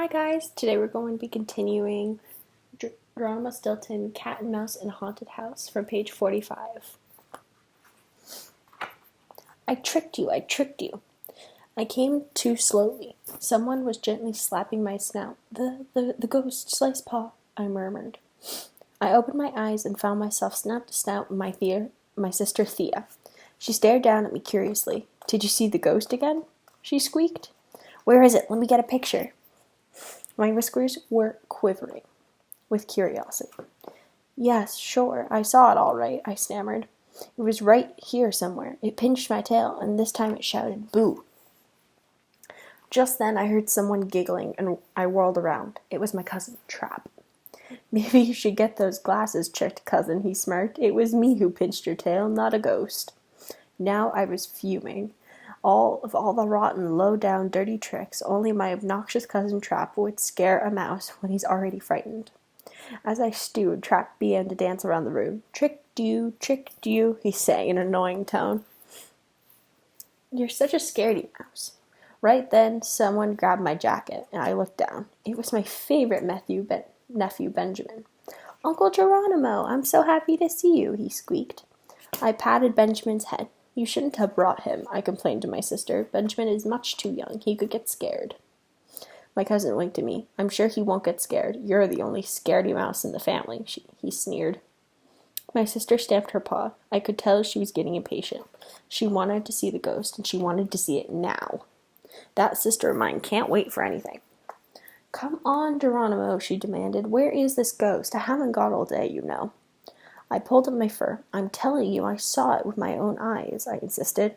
Hi guys, today we're going to be continuing Geronimo Stilton, Cat and Mouse in a Haunted House from page 45. I tricked you, I tricked you. I came too slowly. Someone was gently slapping my snout. The ghost, slice paw, I murmured. I opened my eyes and found myself snout to snout with my sister Thea. She stared down at me curiously. Did you see the ghost again? She squeaked. Where is it? Let me get a picture. My whiskers were quivering with curiosity. Yes, sure, I saw it all right, I stammered. It was right here somewhere. It pinched my tail, and this time it shouted, boo. Just then I heard someone giggling, and I whirled around. It was my cousin, Trap. Maybe you should get those glasses checked, cousin, he smirked. It was me who pinched your tail, not a ghost. Now I was fuming. All the rotten, low-down, dirty tricks only my obnoxious cousin Trap would scare a mouse when he's already frightened. As I stewed, Trap began to dance around the room. Tricked you, he sang in an annoying tone. You're such a scaredy mouse. Right then, someone grabbed my jacket, and I looked down. It was my favorite nephew, Benjamin. Uncle Geronimo, I'm so happy to see you, he squeaked. I patted Benjamin's head. You shouldn't have brought him, I complained to my sister. Benjamin is much too young. He could get scared. My cousin winked at me. I'm sure he won't get scared. You're the only scaredy mouse in the family, he sneered. My sister stamped her paw. I could tell she was getting impatient. She wanted to see the ghost, and she wanted to see it now. That sister of mine can't wait for anything. Come on, Geronimo, she demanded. Where is this ghost? I haven't got all day, you know. I pulled up my fur. I'm telling you, I saw it with my own eyes, I insisted.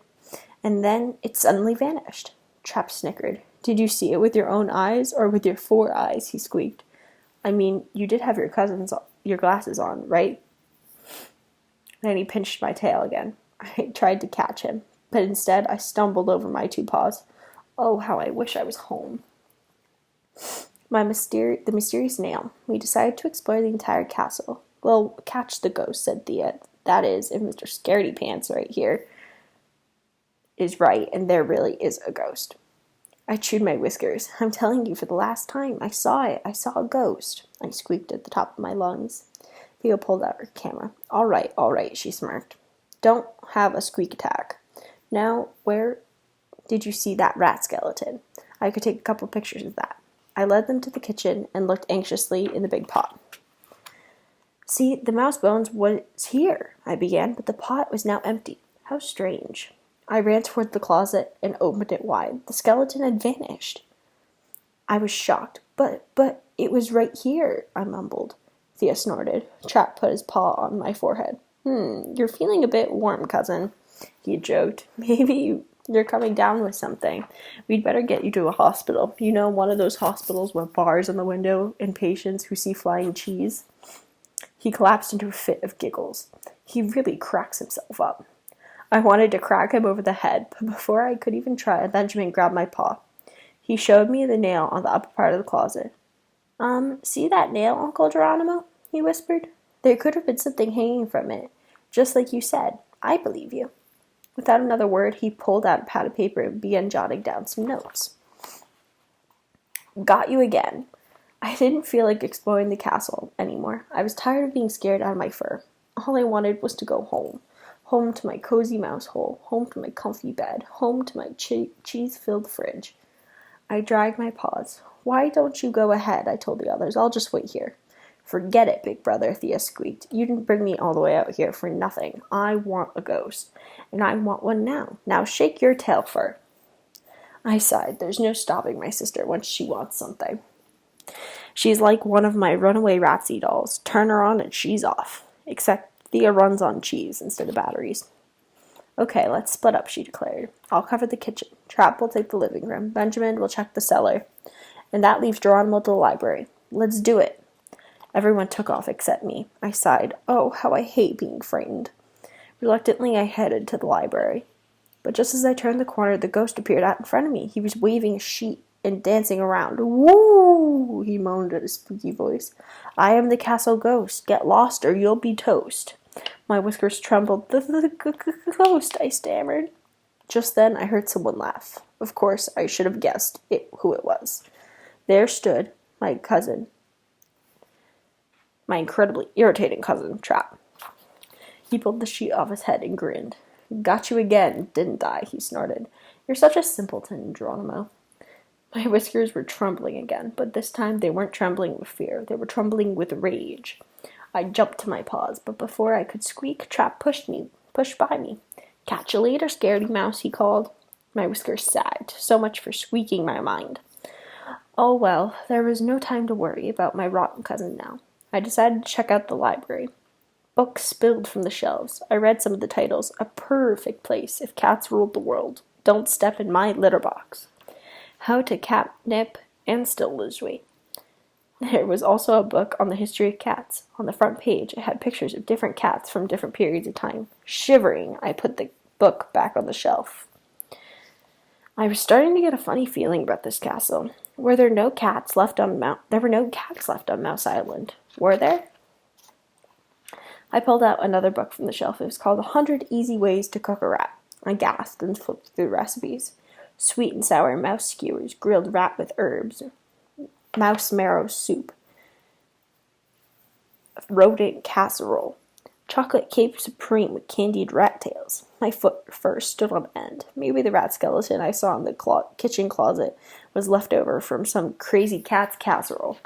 And then it suddenly vanished. Trap snickered. Did you see it with your own eyes or with your 4 eyes? He squeaked. I mean, you did have your glasses on, right? Then he pinched my tail again. I tried to catch him, but instead I stumbled over my 2 paws. Oh, how I wish I was home. The mysterious nail. We decided to explore the entire castle. Well, catch the ghost, said Thea. That is, if Mr. Scaredy Pants right here is right, and there really is a ghost. I chewed my whiskers. I'm telling you for the last time, I saw it. I saw a ghost. I squeaked at the top of my lungs. Thea pulled out her camera. All right, she smirked. Don't have a squeak attack. Now, where did you see that rat skeleton? I could take a couple pictures of that. I led them to the kitchen and looked anxiously in the big pot. See, the mouse bones was here, I began, but the pot was now empty. How strange. I ran toward the closet and opened it wide. The skeleton had vanished. I was shocked. But it was right here, I mumbled. Thea snorted. Trap put his paw on my forehead. You're feeling a bit warm, cousin, he joked. Maybe you're coming down with something. We'd better get you to a hospital. You know, one of those hospitals with bars on the window and patients who see flying cheese? He collapsed into a fit of giggles. He really cracks himself up. I wanted to crack him over the head, but before I could even try, Benjamin grabbed my paw. He showed me the nail on the upper part of the closet. See that nail, Uncle Geronimo? He whispered. There could have been something hanging from it, just like you said. I believe you. Without another word, he pulled out a pad of paper and began jotting down some notes. Got you again. I didn't feel like exploring the castle anymore. I was tired of being scared out of my fur. All I wanted was to go home. Home to my cozy mouse hole. Home to my comfy bed. Home to my cheese-filled fridge. I dragged my paws. Why don't you go ahead? I told the others. I'll just wait here. Forget it, big brother, Thea squeaked. You didn't bring me all the way out here for nothing. I want a ghost. And I want one now. Now shake your tail, fur. I sighed. There's no stopping my sister once she wants something. She's like one of my runaway Ratsy dolls. Turn her on and she's off. Except Thea runs on cheese instead of batteries. Okay, let's split up, she declared. I'll cover the kitchen. Trap will take the living room. Benjamin will check the cellar. And that leaves Geronimo to the library. Let's do it. Everyone took off except me. I sighed. Oh, how I hate being frightened. Reluctantly, I headed to the library. But just as I turned the corner, the ghost appeared out in front of me. He was waving a sheet and dancing around. Woo! He moaned at a spooky voice. I am the castle ghost. Get lost or you'll be toast. My whiskers trembled. The ghost, I stammered. Just then I heard someone laugh. Of course, I should have guessed who it was. There stood my cousin, my incredibly irritating cousin, Trap. He pulled the sheet off his head and grinned. Got you again, didn't I? He snorted. You're such a simpleton, Geronimo. My whiskers were trembling again, but this time they weren't trembling with fear. They were trembling with rage. I jumped to my paws, but before I could squeak, Trap pushed by me. Catch you later, scaredy mouse, he called. My whiskers sagged. So much for squeaking my mind. Oh well, there was no time to worry about my rotten cousin now. I decided to check out the library. Books spilled from the shelves. I read some of the titles. A perfect place if cats ruled the world. Don't step in my litter box. How to catnip and still lose weight. There was also a book on the history of cats. On the front page, it had pictures of different cats from different periods of time. Shivering, I put the book back on the shelf. I was starting to get a funny feeling about this castle. There were no cats left on Mouse Island. Were there? I pulled out another book from the shelf. It was called 100 Easy Ways to Cook a Rat. I gasped and flipped through the recipes. Sweet and sour mouse skewers, grilled rat with herbs, mouse marrow soup, rodent casserole, chocolate cake supreme with candied rat tails. My foot first stood on end. Maybe the rat skeleton I saw in the kitchen closet was left over from some crazy cat's casserole.